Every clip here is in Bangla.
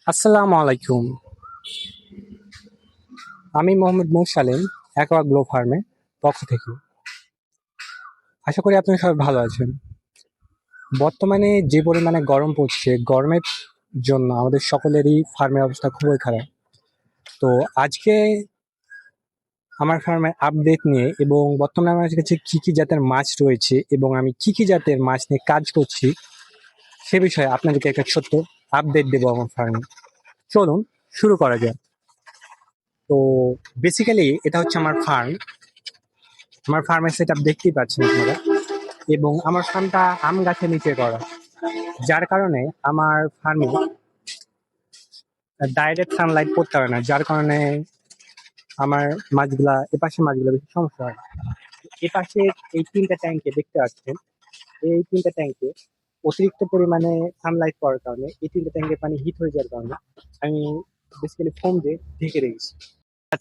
আসসালামু আলাইকুম। আমি মোহাম্মদ মুরসালিম, অ্যাকোয়া গ্লো ফার্মের পক্ষ থেকে। আশা করি আপনারা সবাই ভালো আছেন। বর্তমানে যে পরিমাণে গরম পড়ছে, গরমের জন্য আমাদের সকলেরই ফার্মের অবস্থা খুবই খারাপ। তো আজকে আমার ফার্মের আপডেট নিয়ে এবং বর্তমানে আমার কাছে কি, কি জাতের মাছ রয়েছে এবং আমি কি, কি জাতের মাছ নিয়ে কাজ করছি, সে বিষয়ে আপনাদেরকে একটা ছোট্ট আপডেট দেবো আমার ফার্মে। চলুন শুরু করা যাক। তো বেসিক্যালি এটা হচ্ছে আমার ফার্ম। আমার ফার্মের সেটআপ দেখতেই পাচ্ছেন আপনারা। এবং আমার ফার্মটা আম গাছের নিচে করা, যার কারণে আমার ফার্মে ডাইরেক্ট সানলাইট পড়তে হয় না, যার কারণে আমার মাছগুলা এপাশে মাছগুলো বেশি সমস্যা হয়। এপাশে এই তিনটা ট্যাঙ্কে দেখতে পাচ্ছেন, এই তিনটা ট্যাঙ্কে অতিরিক্ত পরিমাণে সানলাইট পড়ার কারণে এই তিনটা ট্যাঙ্কের পানি হিট হয়ে যাওয়ার কারণে আমি বেসিক্যালি ফোম দিয়ে ঢেকে রেখেছি।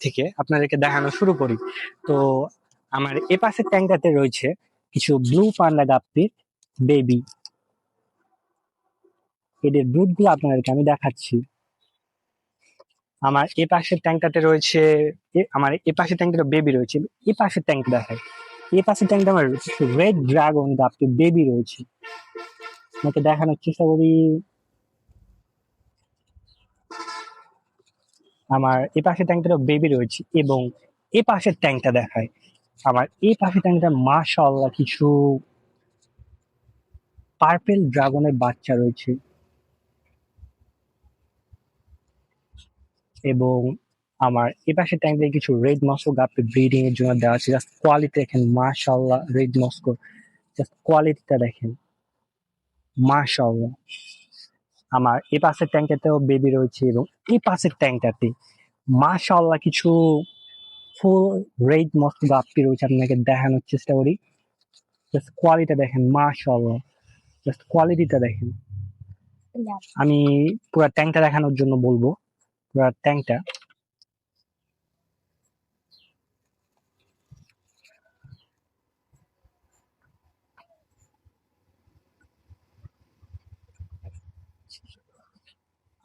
থেকে আপনাদেরকে দেখানো শুরু করি। তো আমার এপাশের ট্যাঙ্কটাতে রয়েছে কিছু ব্লু পান্ডা গাপ্পির বেবি। এদের ব্রুড গুলো আপনাদেরকে আমি দেখাচ্ছি। আমার এ পাশের ট্যাঙ্কটাতে রয়েছে আমার এ পাশের ট্যাঙ্কটা বেবি রয়েছে। এ পাশের ট্যাঙ্ক দেখায়, এ পাশের ট্যাঙ্কটা আমার রেড ড্রাগন গাপ্পির বেবি রয়েছে। আমাকে দেখানোর চেষ্টা করি। আমার এ পাশের ট্যাঙ্কটা বেবি রয়েছে এবং এ পাশের ট্যাঙ্কটা দেখায়। আমার এই পাশের ট্যাঙ্কটা মাশাআল্লাহ কিছু পার্পেল ড্রাগনের বাচ্চা রয়েছে এবং আমার এপাশে ট্যাঙ্কে কিছু রেড মস্কো গাপ্পি ব্রিডিং এর জন্য দেওয়া আছে। জাস্ট কোয়ালিটি দেখেন, মাশাআল্লাহ। রেড মস্কো জাস্ট কোয়ালিটিটা দেখেন, মাশাআল্লাহ। আমার এই পাশের ট্যাঙ্কটাতেও বেবি রয়েছে এবং এই পাশের ট্যাঙ্কটাতে মাশাআল্লাহ কিছু ফুল রেড মস্কো গাপ্পি রয়েছে। আপনাকে দেখানোর চেষ্টা করি। জাস্ট কোয়ালিটিটা দেখেন, মাশাআল্লাহ। জাস্ট কোয়ালিটিটা দেখেন। আমি পুরো ট্যাঙ্কটা দেখানোর জন্য বলবো, পুরো ট্যাঙ্কটা।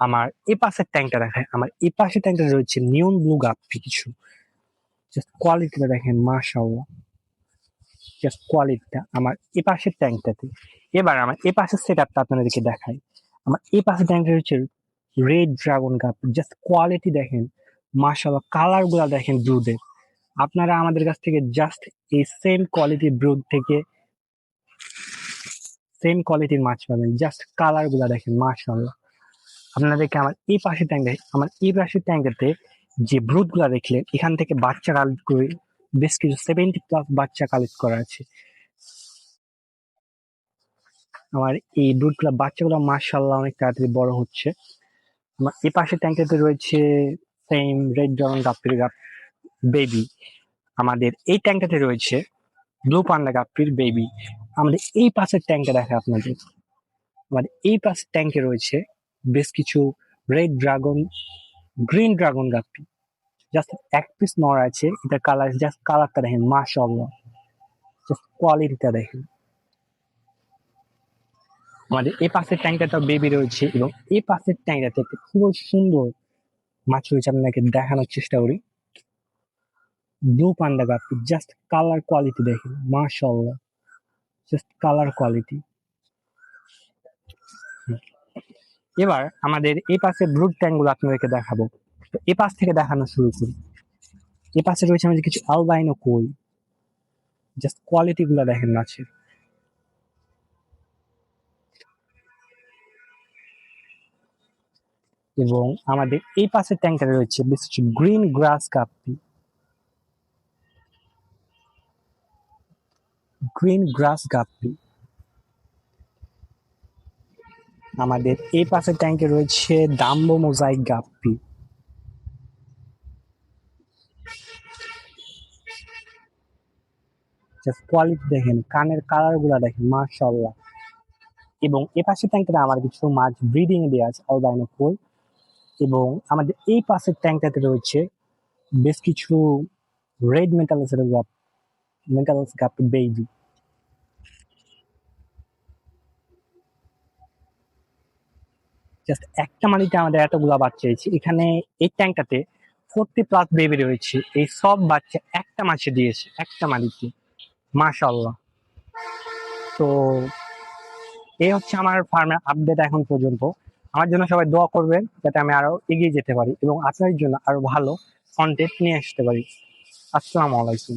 আমার এই পাশের ট্যাঙ্কটা দেখায়। আমার এই পাশের ট্যাঙ্কটা রয়েছে নিয়ন ব্লু গাপ্পি কিছু। জাস্ট কোয়ালিটিটা দেখেন, মাশাআল্লাহ। জাস্ট কোয়ালিটিটা আমার এই পাশের ট্যাঙ্কটাতে। এবার আমার এই পাশের সেট আপটা আপনাদেরকে দেখাই। আমার এই পাশের ট্যাঙ্কটা হচ্ছে red dragon guppy. Just quality দেখেন, মাশাআল্লাহ। কালার গুলা দেখেন ব্রুডের। আপনারা আমাদের কাছ থেকে জাস্ট এই সেম কোয়ালিটির ব্রুড থেকে সেম কোয়ালিটির মাছ পাবেন। জাস্ট কালার গুলা দেখেন, মাশাআল্লাহ। আপনাদেরকে আমার এই পাশের ট্যাঙ্কেতে যে ব্রুড গুলা দেখলেন, এখান থেকে বাচ্চা কালেক্ট করে বেশ কিছু 70+ বাচ্চা কালেক্ট করা আছে। আমার এই ব্রুড গুলা বাচ্চাগুলো মাশাআল্লাহ অনেক তাড়াতাড়ি বড় হচ্ছে। আমার এই পাশের ট্যাঙ্কেতে রয়েছে সেম রেড ড্রাগন গাপ্পির বেবি। আমাদের এই ট্যাঙ্কটাতে রয়েছে ব্লু পান্ডা গাপ্পির বেবি। আমাদের এই পাশের ট্যাঙ্কে দেখা আপনাদের, আমাদের এই পাশের ট্যাঙ্কে রয়েছে বেশ কিছু red dragon green dragon guppy. Just এক পিস নর আছে, এটা কালার, জাস্ট কালারটা দেখেন, মাশাআল্লাহ। জাস্ট কোয়ালিটিটা দেখেন। আমাদের এই পাশের ট্যাঙ্কটা বেবি রয়েছে এবং এই পাশের ট্যাঙ্কটাতে খুব সুন্দর মাছ রয়েছে। আপনাকে দেখানোর চেষ্টা করি। ব্লু পান্ডা গাপ্পি, জাস্ট কালার কোয়ালিটি দেখেন, মাশাআল্লাহ। Just colour quality. এবার আমাদের এই পাশে ব্লুড ট্যাঙ্ক গুলো আপনাদেরকে দেখাবো। তো এই পাশ থেকে দেখানো শুরু করি। এই পাশে রয়েছে আমাদের কিছু অ্যালবাইনো কই। জাস্ট কোয়ালিটি গুলো দেখেন মাছের। এবং আমাদের এই পাশের ট্যাঙ্কটা রয়েছে বেশ কিছু গ্রিন গ্রাস গাপ্পি। গ্রিন গ্রাস গাপ্পি। আমাদের এই পাশের ট্যাঙ্কে রয়েছে ডাম্বো মোজাইক গাপ্পি। জাস্ট কোয়ালিটি দেখেন, কানের কালার গুলা দেখেন, মাশাআল্লাহ। এবং এ পাশের ট্যাঙ্কে আমার কিছু মাছ ব্রিডিং এ দেওয়া আছে অ্যালবাইনো কই। এবং আমাদের এই পাশের ট্যাঙ্কটাতে রয়েছে বেশ কিছু রেড মেটালস গাপ্পি বেবি। জাস্ট একটা মালিতে আমাদের এতগুলা বাচ্চা হয়েছে। এখানে এই ট্যাঙ্কটাতে 40+ বেবি রয়েছে। এই সব বাচ্চা একটা মাছে দিয়েছে, একটা মালিতে। মাশাআল্লাহ। তো এই হচ্ছে আমার ফার্মের আপডেট এখন পর্যন্ত। আমার জন্য সবাই দোয়া করবেন যাতে আমি আরো এগিয়ে যেতে পারি এবং আপনাদের জন্য আরো ভালো কন্টেন্ট নিয়ে আসতে পারি। আসসালামু আলাইকুম।